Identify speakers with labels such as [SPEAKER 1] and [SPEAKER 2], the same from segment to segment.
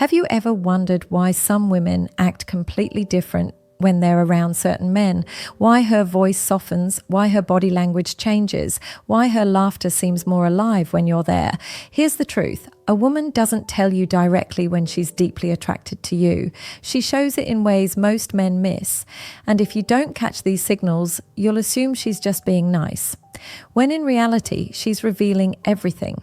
[SPEAKER 1] Have you ever wondered why some women act completely different when they're around certain men? Why her voice softens, why her body language changes, why her laughter seems more alive when you're there? Here's the truth. A woman doesn't tell you directly when she's deeply attracted to you. She shows it in ways most men miss. And if you don't catch these signals, you'll assume she's just being nice, when in reality, she's revealing everything.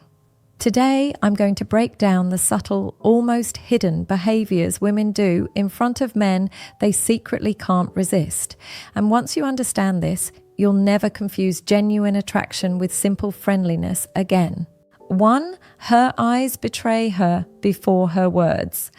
[SPEAKER 1] Today, I'm going to break down the subtle, almost hidden behaviors women do in front of men they secretly can't resist. And once you understand this, you'll never confuse genuine attraction with simple friendliness again. 1. Her eyes betray her before her words.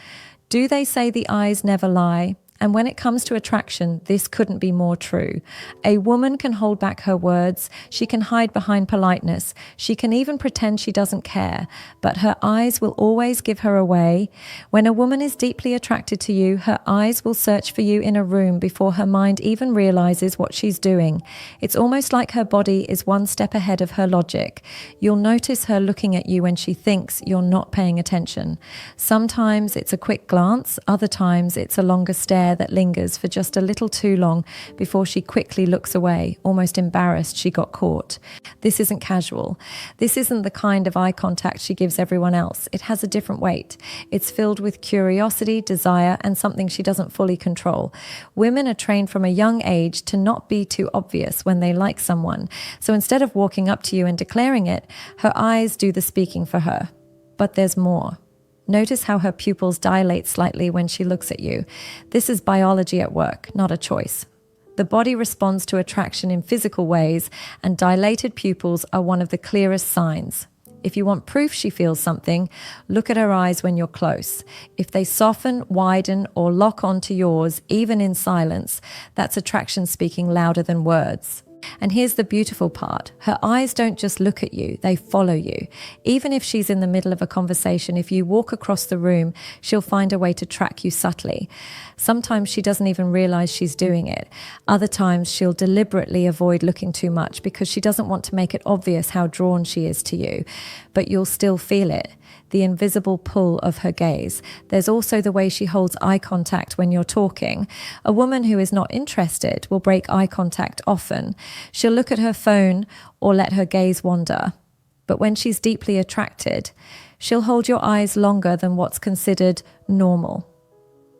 [SPEAKER 1] Do they say the eyes never lie? And when it comes to attraction, this couldn't be more true. A woman can hold back her words, she can hide behind politeness, she can even pretend she doesn't care, but her eyes will always give her away. When a woman is deeply attracted to you, her eyes will search for you in a room before her mind even realizes what she's doing. It's almost like her body is one step ahead of her logic. You'll notice her looking at you when she thinks you're not paying attention. Sometimes it's a quick glance, other times it's a longer stare that lingers for just a little too long before she quickly looks away, almost embarrassed she got caught. This isn't casual. This isn't the kind of eye contact she gives everyone else. It has a different weight. It's filled with curiosity, desire, and something she doesn't fully control. Women are trained from a young age to not be too obvious when they like someone. So instead of walking up to you and declaring it, her eyes do the speaking for her. But there's more. Notice how her pupils dilate slightly when she looks at you. This is biology at work, not a choice. The body responds to attraction in physical ways, and dilated pupils are one of the clearest signs. If you want proof she feels something, look at her eyes when you're close. If they soften, widen, or lock onto yours, even in silence, that's attraction speaking louder than words. And here's the beautiful part. Her eyes don't just look at you, they follow you. Even if she's in the middle of a conversation, if you walk across the room, she'll find a way to track you subtly. Sometimes she doesn't even realize she's doing it. Other times she'll deliberately avoid looking too much because she doesn't want to make it obvious how drawn she is to you. But you'll still feel it. The invisible pull of her gaze. There's also the way she holds eye contact when you're talking. A woman who is not interested will break eye contact often. She'll look at her phone or let her gaze wander. But when she's deeply attracted, she'll hold your eyes longer than what's considered normal.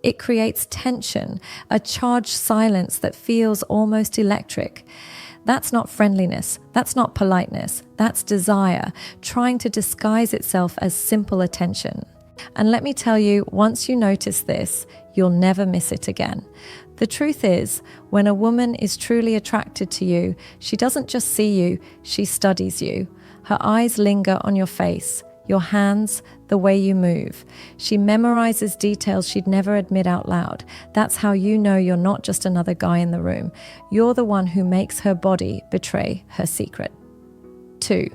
[SPEAKER 1] It creates tension, a charged silence that feels almost electric. That's not friendliness, that's not politeness, that's desire, trying to disguise itself as simple attention. And let me tell you, once you notice this, you'll never miss it again. The truth is, when a woman is truly attracted to you, she doesn't just see you, she studies you. Her eyes linger on your face, your hands, the way you move. She memorizes details she'd never admit out loud. That's how you know you're not just another guy in the room. You're the one who makes her body betray her secret. 2.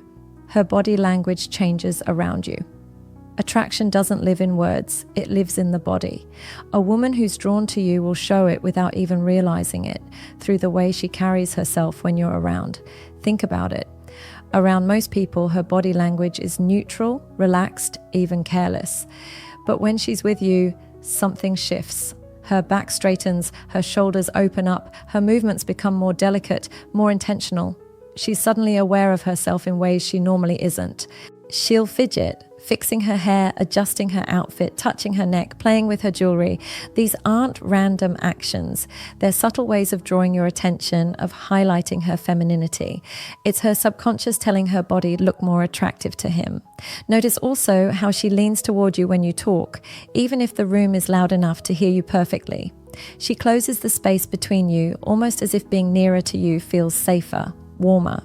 [SPEAKER 1] Her body language changes around you. Attraction doesn't live in words, it lives in the body. A woman who's drawn to you will show it without even realizing it, through the way she carries herself when you're around. Think about it. Around most people, her body language is neutral, relaxed, even careless. But when she's with you, something shifts. Her back straightens, her shoulders open up, her movements become more delicate, more intentional. She's suddenly aware of herself in ways she normally isn't. She'll fidget, fixing her hair, adjusting her outfit, touching her neck, playing with her jewelry. These aren't random actions. They're subtle ways of drawing your attention, of highlighting her femininity. It's her subconscious telling her body, look more attractive to him. Notice also how she leans toward you when you talk, even if the room is loud enough to hear you perfectly. She closes the space between you, almost as if being nearer to you feels safer, warmer.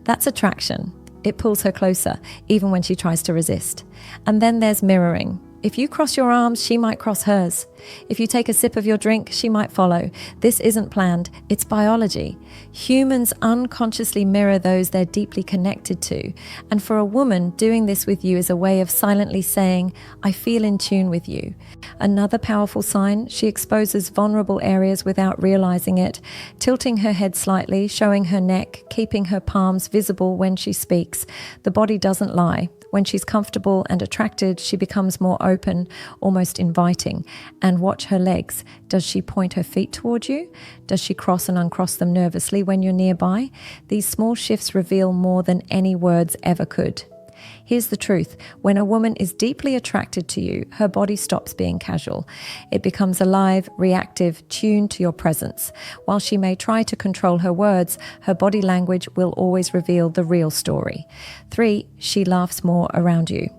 [SPEAKER 1] That's attraction. It pulls her closer, even when she tries to resist. And then there's mirroring. If you cross your arms, she might cross hers. If you take a sip of your drink, she might follow. This isn't planned, it's biology. Humans unconsciously mirror those they're deeply connected to. And for a woman, doing this with you is a way of silently saying, I feel in tune with you. Another powerful sign, she exposes vulnerable areas without realizing it, tilting her head slightly, showing her neck, keeping her palms visible when she speaks. The body doesn't lie. When she's comfortable and attracted, she becomes more open, almost inviting. And watch her legs. Does she point her feet toward you? Does she cross and uncross them nervously when you're nearby? These small shifts reveal more than any words ever could. Here's the truth. When a woman is deeply attracted to you, her body stops being casual. It becomes alive, reactive, tuned to your presence. While she may try to control her words, her body language will always reveal the real story. 3, she laughs more around you.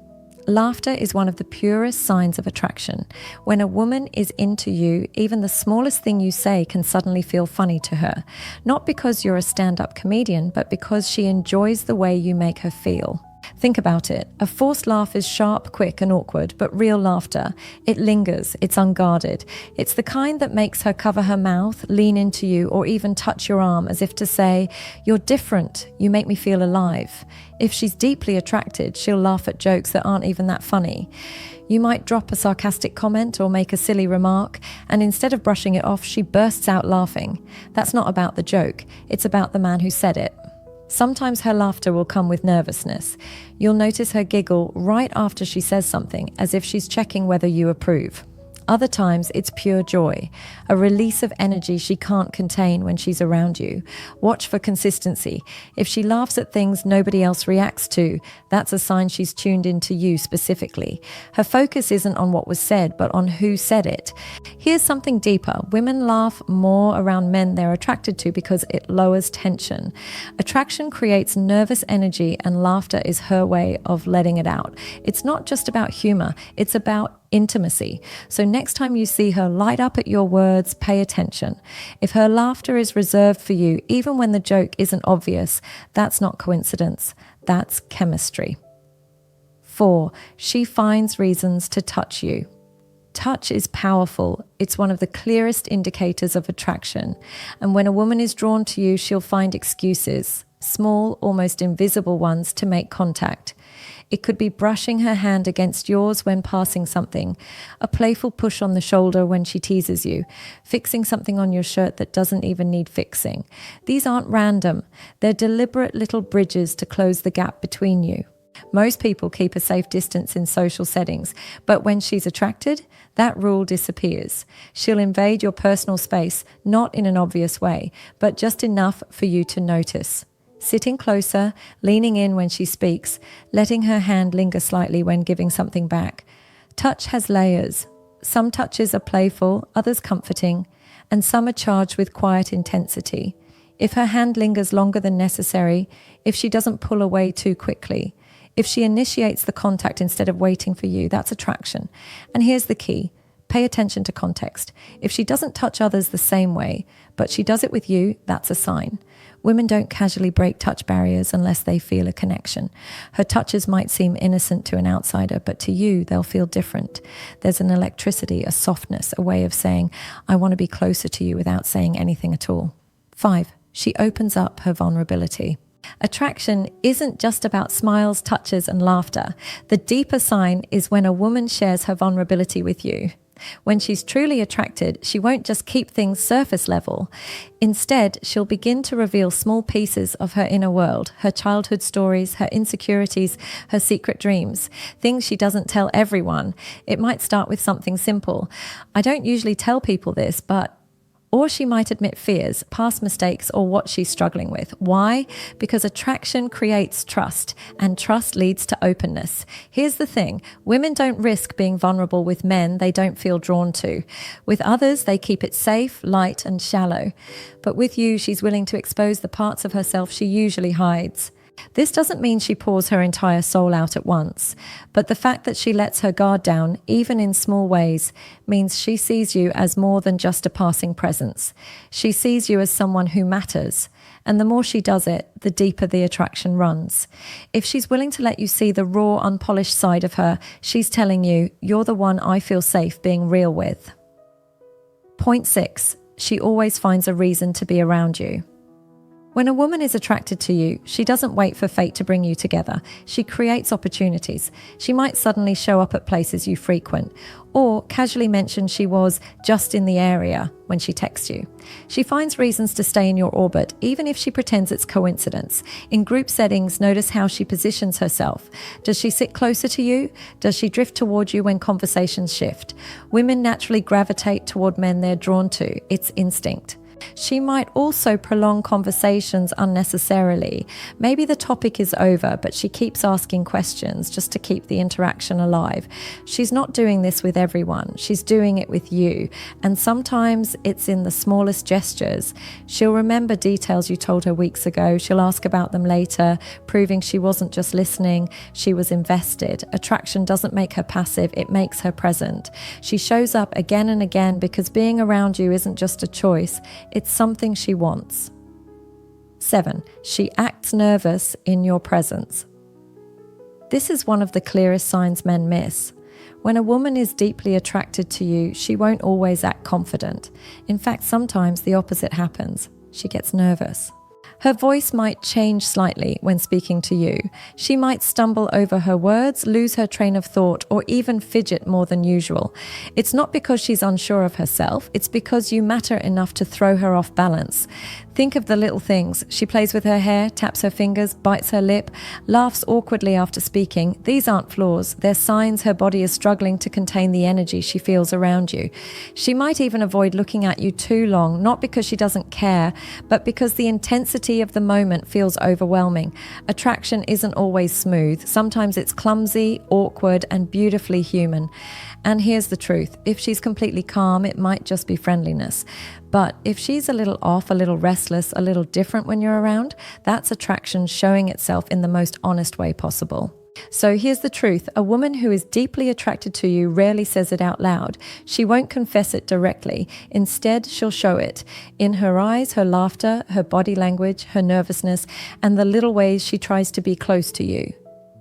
[SPEAKER 1] Laughter is one of the purest signs of attraction. When a woman is into you, even the smallest thing you say can suddenly feel funny to her. Not because you're a stand-up comedian, but because she enjoys the way you make her feel. Think about it. A forced laugh is sharp, quick, and awkward, but real laughter, it lingers, it's unguarded. It's the kind that makes her cover her mouth, lean into you, or even touch your arm as if to say, "You're different, you make me feel alive." If she's deeply attracted, she'll laugh at jokes that aren't even that funny. You might drop a sarcastic comment or make a silly remark, and instead of brushing it off, she bursts out laughing. That's not about the joke, it's about the man who said it. Sometimes her laughter will come with nervousness. You'll notice her giggle right after she says something, as if she's checking whether you approve. Other times, it's pure joy, a release of energy she can't contain when she's around you. Watch for consistency. If she laughs at things nobody else reacts to, that's a sign she's tuned into you specifically. Her focus isn't on what was said, but on who said it. Here's something deeper. Women laugh more around men they're attracted to because it lowers tension. Attraction creates nervous energy, and laughter is her way of letting it out. It's not just about humor, it's about intimacy. So next time you see her light up at your words, pay attention. If her laughter is reserved for you, even when the joke isn't obvious, that's not coincidence, that's chemistry. 4, she finds reasons to touch you. Touch is powerful. It's one of the clearest indicators of attraction. And when a woman is drawn to you, she'll find excuses, small, almost invisible ones, to make contact. It could be brushing her hand against yours when passing something, a playful push on the shoulder when she teases you, fixing something on your shirt that doesn't even need fixing. These aren't random. They're deliberate little bridges to close the gap between you. Most people keep a safe distance in social settings, but when she's attracted, that rule disappears. She'll invade your personal space, not in an obvious way, but just enough for you to notice. Sitting closer, leaning in when she speaks, letting her hand linger slightly when giving something back. Touch has layers. Some touches are playful, others comforting, and some are charged with quiet intensity. If her hand lingers longer than necessary, if she doesn't pull away too quickly, if she initiates the contact instead of waiting for you, that's attraction. And here's the key. Pay attention to context. If she doesn't touch others the same way, but she does it with you, that's a sign. Women don't casually break touch barriers unless they feel a connection. Her touches might seem innocent to an outsider, but to you, they'll feel different. There's an electricity, a softness, a way of saying, "I want to be closer to you," without saying anything at all. 5, she opens up her vulnerability. Attraction isn't just about smiles, touches, and laughter. The deeper sign is when a woman shares her vulnerability with you. When she's truly attracted, she won't just keep things surface level. Instead, she'll begin to reveal small pieces of her inner world, her childhood stories, her insecurities, her secret dreams, things she doesn't tell everyone. It might start with something simple. "I don't usually tell people this, but..." Or she might admit fears, past mistakes, or what she's struggling with. Why? Because attraction creates trust, and trust leads to openness. Here's the thing. Women don't risk being vulnerable with men they don't feel drawn to. With others, they keep it safe, light, and shallow. But with you, she's willing to expose the parts of herself she usually hides. This doesn't mean she pours her entire soul out at once, but the fact that she lets her guard down, even in small ways, means she sees you as more than just a passing presence. She sees you as someone who matters, and the more she does it, the deeper the attraction runs. If she's willing to let you see the raw, unpolished side of her, she's telling you, "You're the one I feel safe being real with." Point 6, she always finds a reason to be around you. When a woman is attracted to you, she doesn't wait for fate to bring you together. She creates opportunities. She might suddenly show up at places you frequent, or casually mention she was just in the area when she texts you. She finds reasons to stay in your orbit, even if she pretends it's coincidence. In group settings, notice how she positions herself. Does she sit closer to you? Does she drift toward you when conversations shift? Women naturally gravitate toward men they're drawn to. It's instinct. She might also prolong conversations unnecessarily. Maybe the topic is over, but she keeps asking questions just to keep the interaction alive. She's not doing this with everyone. She's doing it with you. And sometimes it's in the smallest gestures. She'll remember details you told her weeks ago. She'll ask about them later, proving she wasn't just listening, she was invested. Attraction doesn't make her passive, it makes her present. She shows up again and again because being around you isn't just a choice. It's something she wants. 7. She acts nervous in your presence. This is one of the clearest signs men miss. When a woman is deeply attracted to you, she won't always act confident. In fact, sometimes the opposite happens. She gets nervous. Her voice might change slightly when speaking to you. She might stumble over her words, lose her train of thought, or even fidget more than usual. It's not because she's unsure of herself, it's because you matter enough to throw her off balance. Think of the little things. She plays with her hair, taps her fingers, bites her lip, laughs awkwardly after speaking. These aren't flaws. They're signs her body is struggling to contain the energy she feels around you. She might even avoid looking at you too long, not because she doesn't care, but because the intensity of the moment feels overwhelming. Attraction isn't always smooth. Sometimes it's clumsy, awkward, and beautifully human. And here's the truth. If she's completely calm, it might just be friendliness. But if she's a little off, a little restless, a little different when you're around, that's attraction showing itself in the most honest way possible. So here's the truth. A woman who is deeply attracted to you rarely says it out loud. She won't confess it directly. Instead, she'll show it in her eyes, her laughter, her body language, her nervousness, and the little ways she tries to be close to you.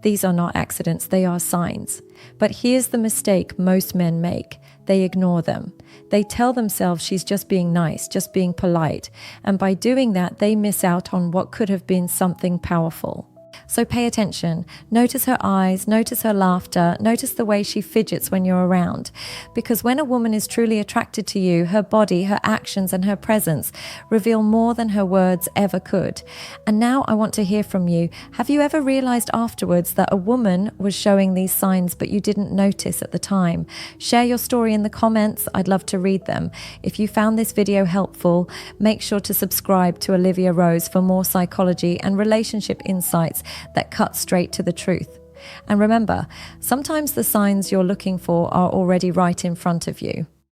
[SPEAKER 1] These are not accidents, they are signs. But here's the mistake most men make. They ignore them. They tell themselves she's just being nice, just being polite. And by doing that, they miss out on what could have been something powerful. So pay attention. Notice her eyes, notice her laughter, notice the way she fidgets when you're around. Because when a woman is truly attracted to you, her body, her actions, and her presence reveal more than her words ever could. And now I want to hear from you. Have you ever realized afterwards that a woman was showing these signs but you didn't notice at the time? Share your story in the comments. I'd love to read them. If you found this video helpful, make sure to subscribe to Olivia Rose for more psychology and relationship insights that cut straight to the truth. And remember, sometimes the signs you're looking for are already right in front of you.